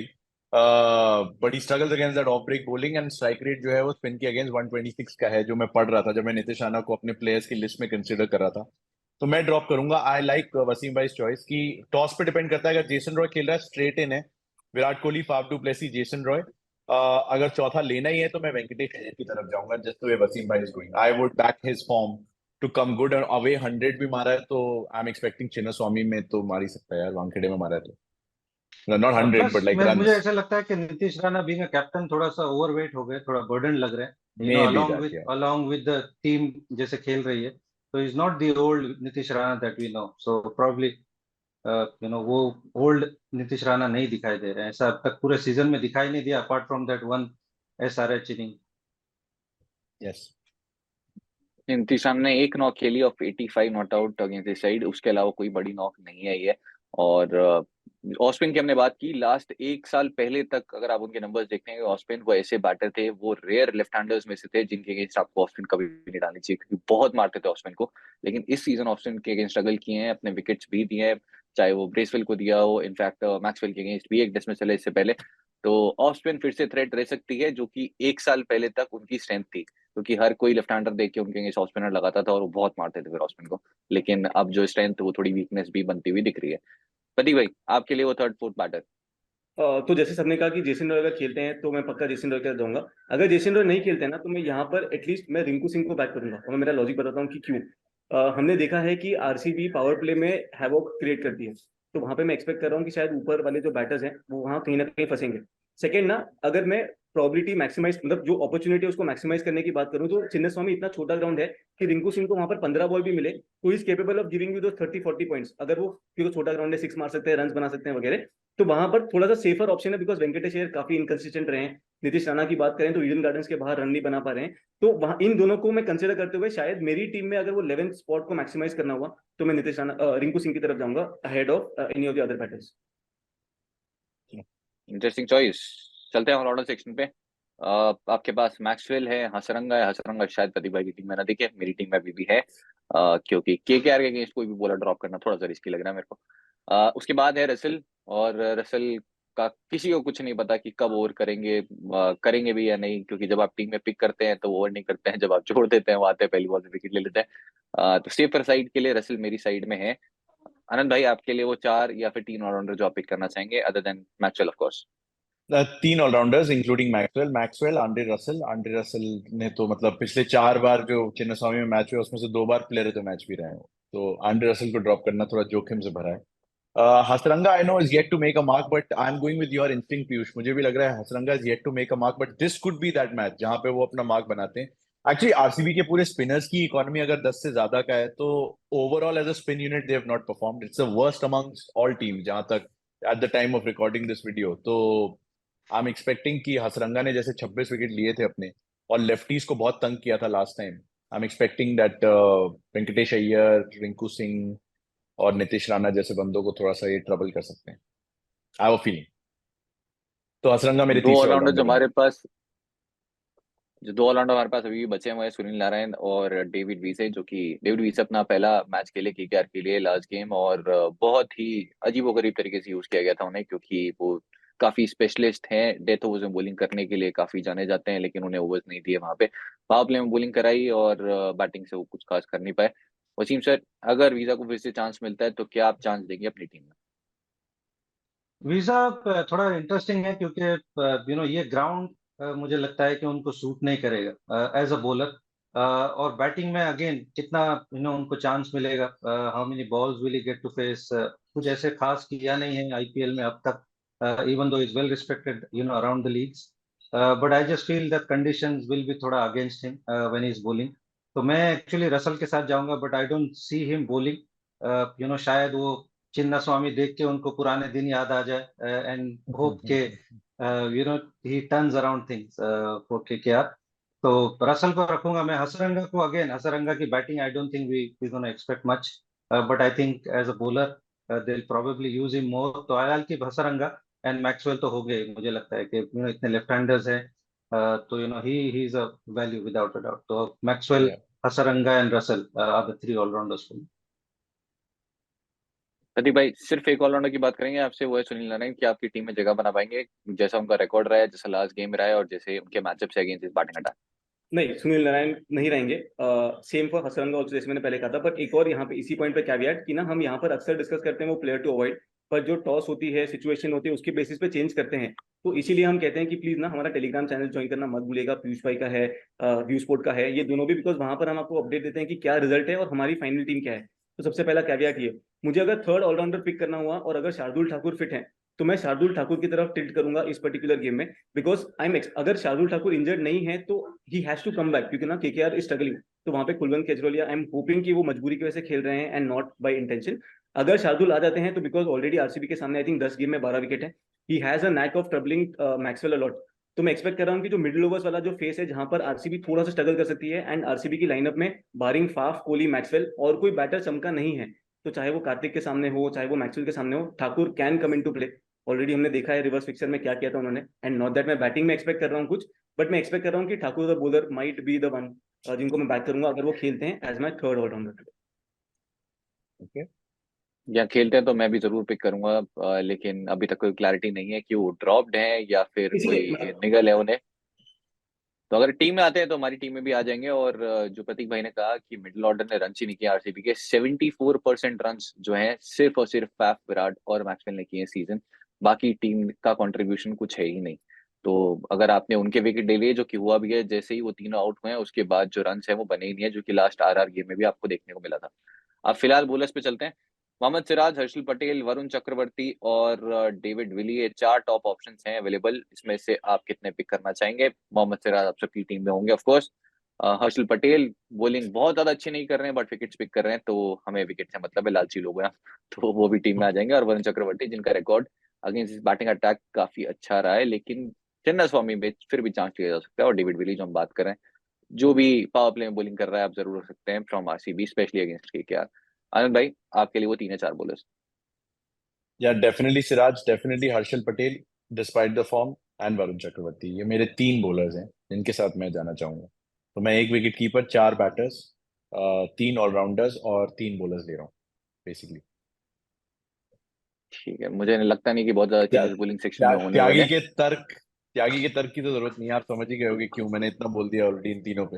but he struggles against that off break bowling. And strike rate जो है वो स्पिन के अगेंस्ट 126 का है, जो मैं पढ़ रहा था जब मैं नीतीश राणा को अपने प्लेयर्स की लिस्ट में कंसिडर कर रहा था। तो मैं ड्रॉप करूंगा। आई लाइक वसीम भाई चॉइस की। टॉस पे डिपेंड करता है, अगर जेसन रॉय खेल रहा है स्ट्रेट इन है, Virat Kohli, Faf du Plessis, Jason Roy. अगर चौथा लेना ही है तो मैं वेंकटेश अय्यर की तरफ जाऊंगा, just the way Wasim bhai is going. I would back his form to come good. और अवे 100 भी मारा है तो आई एम एक्सपेक्टिंग चिन्नास्वामी में तो मार ही सकता है यार, वानखेड़े में मारा है तो। नॉट 100 प्लस बट लाइक मुझे रन्स। ऐसा लगता है कि Nitish Rana being a captain थोड़ा सा ओवरवेट हो गए, थोड़ा बर्डन लग रहे हैं, maybe along that with या। द टीम जैसे खेल रही है। तो is not the old Nitish Rana that we know, so probably वो ओल्ड नीतीश राणा नहीं दिखाई दे रहे हैं, ऐसा अब तक पूरे सीजन में दिखाई नहीं दिया, apart from that one SRH inning. Yes. Nitish Rana ने एक नॉक खेली of 85 not out against this side, उसके अलावा कोई बड़ी नॉक नहीं है ये। और ऑस्पिन की हमने बात की, लास्ट एक साल पहले तक अगर आप उनके नंबर्स देखते हैं, ऑस्पिन वो ऐसे बैटर थे, वो रेयर लेफ्ट हैंडर्स में से थे जिनके अगेंस्ट आपको ऑस्पिन कभी भी नहीं डालनी चाहिए, क्योंकि बहुत मारते थे ऑस्पिन को। लेकिन इस सीजन ऑस्पिन के अगेंस्ट स्ट्रगल किए हैं, अपने विकेट्स भी दिए हैं, चाहे वो ब्रेसवेल को दिया हो, इनफैक्ट मैक्सवेल के अगेंस्ट भी एक डिसमिसल है इससे पहले। तो ऑफ स्पिन फिर से थ्रेट रह सकती है, जो कि एक साल पहले तक उनकी स्ट्रेंथ थी, क्योंकि हर कोई लेफ्ट हैंडर देख के उनके अगेंस्ट ऑफ स्पिनर लगाता था और वो बहुत मारते थे फिर ऑफ स्पिन को। लेकिन अब जो स्ट्रेंथ वो थोड़ी वीकनेस भी बनती हुई दिख रही है। प्रदीप भाई, आपके लिए वो थर्ड फोर्थ बैटर? तो जैसे सबने कहा कि जेसन रॉय अगर खेलते हैं तो मैं पक्का जेसन रॉय के साथ जाऊंगा। अगर जेसन रॉय नहीं खेलते हैं ना तो मैं यहाँ पर एटलीस्ट मैं रिंकू सिंह को बैक करूंगा, और मैं मेरा लॉजिक बताता हूँ कि क्यों। हमने देखा है कि आरसीबी पावर प्ले में हैवॉक क्रिएट करती है, तो वहां पे मैं एक्सपेक्ट कर रहा हूँ कि शायद ऊपर वाले जो बैटर्स हैं वो वहां कहीं ना कहीं फंसेंगे। सेकंड ना, अगर मैं प्रोबेबिलिटी मैक्सिमाइज मतलब जो अपॉर्चुनिटी है उसको मैक्सिमाइज करने की बात करूं, तो चिन्नास्वामी इतना छोटा ग्राउंड है कि रिंकू सिंह को वहां पर 15 बॉल भी मिले तो is capable of giving you दो 30-40 पॉइंट्स। अगर वो, क्योंकि छोटा ग्राउंड है, 6 मार सकते हैं, रन बना सकते हैं वगैरह, तो वहां पर थोड़ा सा सेफर ऑप्शन है। बिकॉज वेंकटेश अय्यर काफी इनकंसिस्टेंट रहे हैं। नीतीश राणा की बात करें तो ईडन गार्डन्स के बाहर रन नहीं बना पा रहे हैं। तो वहां इन दोनों को मैं कंसिडर करते हुए शायद मेरी टीम में अगर वो 11th स्पॉट को मैक्सिमाइज करना हुआ तो मैं नीतीश राणा रिंकू सिंह की तरफ जाऊंगा ahead of any of the other batters. Interesting choice. चलते हैं ऑलराउंडर सेक्शन पे। आपके पास मैक्सवेल है, हसरंगा है। हसरंगा शायद प्रदीप भाई की टीम में ना दिखे, मेरी टीम में अभी भी है, क्योंकि केकेआर के अगेंस्ट कोई भी बॉलर ड्रॉप करना थोड़ा सा रिस्की लग रहा है मेरे को। उसके बाद है रसल, और रसल का किसी को कुछ नहीं पता कि कब ओवर करेंगे, करेंगे भी या नहीं, क्योंकि जब आप टीम में पिक करते हैं तो ओवर नहीं करते हैं, जब आप छोड़ देते हैं वो आते हैं पहली बॉल से विकेट ले लेते हैं। तो सेफर साइड के लिए रसल मेरी साइड में है। आनंद भाई, आपके लिए वो चार या फिर तीन ऑलराउंडर जो आप पिक करना चाहेंगे other than Maxwell of course? 3 allrounders including Maxwell, Andre Russell. Andre Russell ने तो मतलब पिछले 4 बार जो चिन्नास्वामी में मैच हुए उसमें से 2 बार प्लेयर ऑफ द मैच भी रहे हो, तो आंड्रे रसल को ड्रॉप करना थोड़ा जोखिम से भरा है। Hasaranga I know is yet to make a mark, but I am going with your instinct Piyush. मुझे भी लग रहा है Hasaranga is yet to make a mark, but this could be that match जहां पे वो अपना मार्क बनाते हैं। एक्चुअली आरसीबी के पूरे स्पिनर्स की इकोनॉमी अगर 10 से ज्यादा का है तो overall as a spin unit they have not performed. It's the worst amongst all team जहां तक at the time of recording this video. तो आई एम एक्सपेक्टिंग कि हसरंगा ने जैसे 26 विकेट लिए थे अपने और लेफ्टीज को बहुत तंग किया था last time, I am expecting that Venkatesh Iyer, Rinku Singh और नीतीश राणा जैसे बंदों को थोड़ा सा ये ट्रबल कर सकते हैं, आई हैव अ फीलिंग। तो हसरंगा मेरे दो तीसरे ऑलराउंडर जो ऑलराउंडर होंगे। हमारे पास जो दो ऑलराउंडर हमारे पास अभी भी बचे हुए हैं, सुनील नारायण और डेविड वीसे, जो कि डेविड वीसे अपना पहला मैच खेले केकेआर के लिए लास्ट गेम, और बहुत ही अजीबोगरीब तरीके से यूज किया गया था उन्हें, क्योंकि वो काफी स्पेशलिस्ट हैं डेथ ओवर्स में बॉलिंग करने के लिए, काफी जाने जाते हैं, लेकिन उन्हें ओवर्स नहीं दिए वहां पे। पावर प्ले में बॉलिंग कराई और बैटिंग से वो कुछ खास कर नहीं पाए। वसीम सर, अगर वीजा को फिर से चांस मिलता है तो क्या आप चांस देंगे अपनी टीम में? वीजा थोड़ा इंटरेस्टिंग है क्योंकि ये ग्राउंड मुझे लगता है कि उनको सूट नहीं करेगा एज अ बॉलर। और बैटिंग में अगेन कितना उनको चांस मिलेगा, how many balls will he get to face, कुछ ऐसे खास किया नहीं है आईपीएल में अब तक, even though is well respected around the leagues. But I just feel that conditions will be थोड़ा against him when he is bowling. तो मैं एक्चुअली रसल के साथ जाऊंगा, but I don't see him bowling. शायद वो चिन्ना स्वामी देख के उनको पुराने दिन याद आ जाए एंड होप के he turns around things for KKR. तो रसल को रखूंगा मैं। हसरंगा को, अगेन हसरंगा की batting I don't think we gonna expect much, but I think as a bowler they will probably use him more. तो I keep Hasaranga and Maxwell तो हो गए, मुझे लगता है कि इतने लेफ्ट हैंडर्स हैं, तो he is a value without a doubt. तो Maxwell, Hasaranga and Russell are the three allrounders for me. Pradeep भाई, सिर्फ एक ऑलराउंडर की बात करेंगे आपसे, वो है सुनील नारायण। क्या आपकी टीम में जगह बना पाएंगे, जैसा उनका रिकॉर्ड रहा है, जैसा लास्ट गेम रहा है, और जैसे उनके मैचअप्स है अगेंस्ट इस बैटिंग अटैक? नहीं, सुनील नारायण नहीं रहेंगे। सेम फॉर हसरंगा ऑल्सो, जैसे मैंने पहले कहा था। पर एक और यहाँ पे इसी पॉइंट पे कैविएट कि ना, हम यहाँ पर अक्सर डिस्कस करते हैं वो प्लेयर टू अवॉइड, पर जो टॉस होती है, सिचुएशन होती है, उसके बेसिस पे चेंज करते हैं। तो इसीलिए हम कहते हैं कि प्लीज ना हमारा टेलीग्राम चैनल ज्वाइन करना मत भूलिएगा। पीयूष भाई का है, व्यू स्पोर्ट का है, ये दोनों भी, बिकॉज वहां पर हम आपको अपडेट देते हैं कि क्या रिजल्ट है और हमारी फाइनल टीम क्या है। तो सबसे पहला कैविएट ये, मुझे अगर थर्ड ऑलराउंडर पिक करना हुआ और अगर शार्दुल ठाकुर फिट है, तो मैं शार्दुल ठाकुर की तरफ टिल्ट करूंगा इस पर्टिकुलर गेम में। बिकॉज अगर शार्दुल ठाकुर इंजर्ड नहीं है तो he has to come back, क्योंकि ना केकेआर इज स्ट्रगलिंग। तो वहां पे Kulwant Kejriwal, I am hoping कि वो मजबूरी की वजह से खेल रहे हैं एंड नॉट बाय इंटेंशन। अगर शार्दुल आ जाते हैं तो बिकॉज ऑलरेडी आरसीबी के सामने आई थिंक 10 गेम में 12 विकेट है, he has a knack of troubling Maxwell a lot. तो मैं एक्सपेक्ट कर रहा हूँ कि जो मिडिल ओवर्स वाला जो फेस है, जहां पर आरसीबी थोड़ा सा स्ट्रगल कर सकती है, एंड आरसीबी की लाइनअप में बारिंग फाफ, कोहली, मैक्सवेल और कोई बैटर चमका नहीं है। तो चाहे वो कार्तिक के सामने हो, चाहे वो मैक्सवेल के सामने हो, Thakur can come in to play. Already हमने देखा है रिवर्स फिक्सर में क्या किया था उन्होंने। एंड नॉट दैट मैं बैटिंग में एक्सपेक्ट कर रहा हूँ कुछ, बट मैं एक्सपेक्ट कर रहा हूँ कि Thakur the bowler might be the one जिनको मैं बैक करूंगा अगर वो खेलते हैं as my third all-rounder. Okay. या खेलते हैं तो मैं भी जरूर पिक करूंगा, लेकिन अभी तक कोई क्लैरिटी नहीं है कि वो ड्रॉप्ड है या फिर इसीलिए कोई निगल है उन्हें। तो अगर टीम में आते हैं तो हमारी टीम में भी आ जाएंगे। और जो प्रतीक भाई ने कहा कि मिडिल ऑर्डर ने रन ही नहीं किए आरसीबी के, 74% रन जो है सिर्फ और सिर्फ फैफ, विराट और मैक्सवेल ने किए सीजन। बाकी टीम का कंट्रीब्यूशन कुछ है ही नहीं। तो अगर आपने उनके विकेट ले लिए, जो कि हुआ भी है, जैसे ही वो तीनों आउट हुए हैं उसके बाद जो रन है वो बने ही नहीं है, जो कि लास्ट आरआर गेम में भी आपको देखने को मिला था। अब फिलहाल बॉलर्स पे चलते हैं। मोहम्मद सिराज, हर्षल पटेल, वरुण चक्रवर्ती और डेविड विली, ये चार टॉप ऑप्शंस हैं अवेलेबल। इसमें से आप कितने पिक करना चाहेंगे? मोहम्मद सिराज आप सबकी टीम में होंगे of course. Harshal Patel bowling बहुत ज्यादा अच्छी नहीं कर रहे हैं, बट विकेट्स पिक कर रहे हैं, तो हमें विकेट से मतलब है, लालची लोग हैं तो वो भी टीम में आ जाएंगे। और वरुण चक्रवर्ती, जिनका रिकॉर्ड अगेंस्ट इस बैटिंग अटैक काफी अच्छा रहा है, लेकिन चिन्ना स्वामी में फिर भी चांस लिया जा सकता है। और डेविड विली जो हम बात कर रहे हैं, जो भी पावर प्ले में बॉलिंग कर रहा है, आप जरूर रख सकते हैं from RCB, especially against KKR. Anand भाई, आपके लिए वो तीन है चार बॉलर्स। या definitely Siraj, definitely Harshal Patel despite the form, and Varun Chakravarthy, ये मेरे तीन बॉलर्स हैं जिनके साथ मैं जाना चाहूंगा। तो मैं एक विकेट कीपर, चार बैटर्स, तीन ऑलराउंडर्स और तीन बॉलर्स ले रहा हूँ बेसिकली। ठीक है, मुझे लगता नहीं कि बहुत ज्यादा चेंजेस बॉलिंग सेक्शन में होने त्यागी वाले। के तर्क, त्यागी के तर्क की तो जरूरत नहीं है, आप समझ ही गए होगे क्यों मैंने इतना बोल दिया ऑलरेडी इन तीनों पे।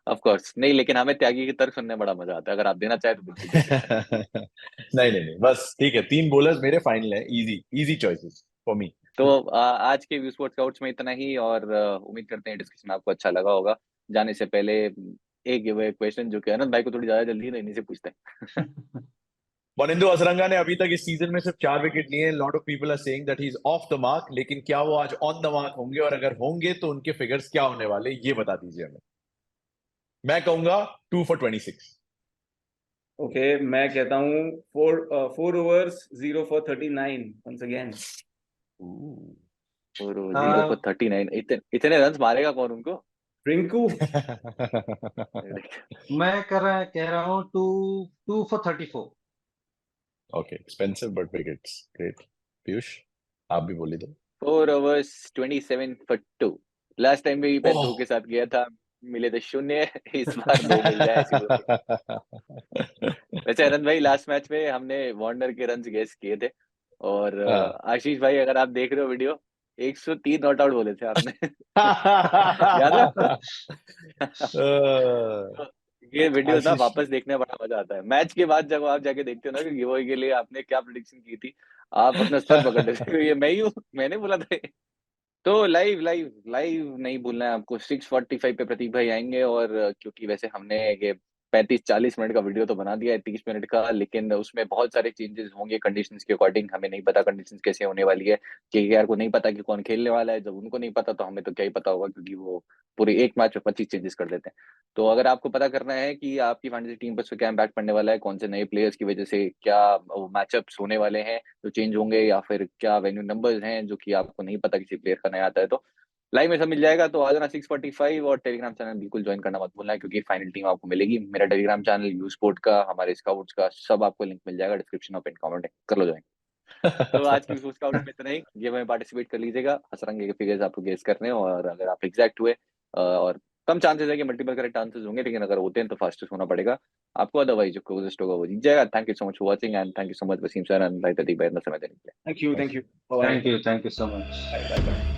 ऑफ कोर्स नहीं, लेकिन हमें त्यागी की तर्क सुनने में बड़ा मजा आता है। अगर आप देना चाहे तो बिल्कुल दे सकते हैं। नहीं नहीं नहीं, बस ठीक है, तीन बॉलर्स मेरे फाइनल है, easy easy choices for me. तो आज के व्यू स्पोर्ट्स काउट्स में इतना ही, और उम्मीद करते हैं डिस्कशन आपको अच्छा लगा होगा। जाने से पहले एक क्वेश्चन जो कि आनंद भाई को थोड़ी ज्यादा जल्दी है, इन्हीं से पूछते हैं। मोनिंदो हसरंगा ने अभी तक इस सीजन में सिर्फ 4 विकेट लिए। Lot of people are saying that he is off the mark, लेकिन क्या वो आज ऑन द मार्क होंगे, और अगर होंगे तो उनके फिगर्स क्या होने वाले, ये बता दीजिए हमें। मैं कहूंगा 2 for 26। ओके, मैं कहता हूँ 4 overs 0 for 39 once again. और 0 for 39 इतने रन मारेगा कौन उनको? रिंकू. मैं कह रहा हूँ 2 for 34. Okay, expensive but big hits, great. Piyush, आप भी बोली दो। 4 overs 27 for 2। लास्ट टाइम भी मैं 2 के साथ गया था, मिले थे 0। इस बार 2 मिल जाए ऐसी वैसे आनंद भाई, लास्ट मैच में हमने वार्नर के रन्स गेस किए थे और आशीष भाई अगर आप देख रहे हो वीडियो, 103 नॉट आउट बोले थे आपने। याद है? ये वीडियो ना वापस देखने में बड़ा मजा आता है। मैच के बाद जब आप जाके देखते हो ना कि गिवअवे के लिए आपने क्या प्रेडिक्शन की थी, आप अपना सर पकड़ लेते हो, ये मैं ही हूँ, मैंने बोला था। तो लाइव नहीं भूलना है आपको। 6:45 पे प्रतीक भाई आएंगे और क्योंकि वैसे हमने ये 35-40 मिनट का वीडियो तो बना दिया है 30 मिनट का, लेकिन उसमें बहुत सारे चेंजेस होंगे कंडीशंस के अकॉर्डिंग। हमें नहीं पता कंडीशंस कैसे होने वाली है, केकेआर को नहीं पता कि कौन खेलने वाला है। जब उनको नहीं पता तो हमें तो क्या ही पता होगा, क्योंकि वो पूरे एक मैच में 25 चेंजेस कर देते हैं। तो अगर आपको पता करना है कि आपकी फैंटेसी टीम पर क्या इम्पैक्ट पड़ने वाला है, कौन से नए प्लेयर्स की वजह से क्या मैचअप्स होने वाले हैं जो चेंज होंगे, या फिर क्या वेन्यू नंबर्स हैं जो कि आपको नहीं पता किसी प्लेयर का नया आता है, तो लाइव में सब मिल जाएगा। तो आ जाना 6:45, और टेलीग्राम चैनल बिल्कुल ज्वाइन करना मत भूलना है, क्योंकि फाइनल टीम आपको मिलेगी। मेरा टेलीग्राम चैनल, यू स्पोर्ट का, हमारे स्काउट्स का, सब आपको लिंक मिल जाएगा डिस्क्रिप्शन और पिन कमेंट कर लो ज्वाइन। तो आज की स्काउट में इतना ही। ये में पार्टिसिपेट कर लीजिएगा, हसरंगे के फिगर्स आपको गेस करने हैं, और अगर आप एग्जैक्ट हुए और कम चांसेस है कि मल्टीपल करेक्ट आंसर्स होंगे, लेकिन अगर होते हैं तो फास्टेस्ट होना पड़ेगा आपको, अदरवाइज जो क्लोजेस्ट होगा वो जीत जाएगा। Thank you so much for watching, and thank you so much Wasim sir and bhai Pradeep भाई, इतना समय देने के लिए। Thank you. Thank you so much. Bye.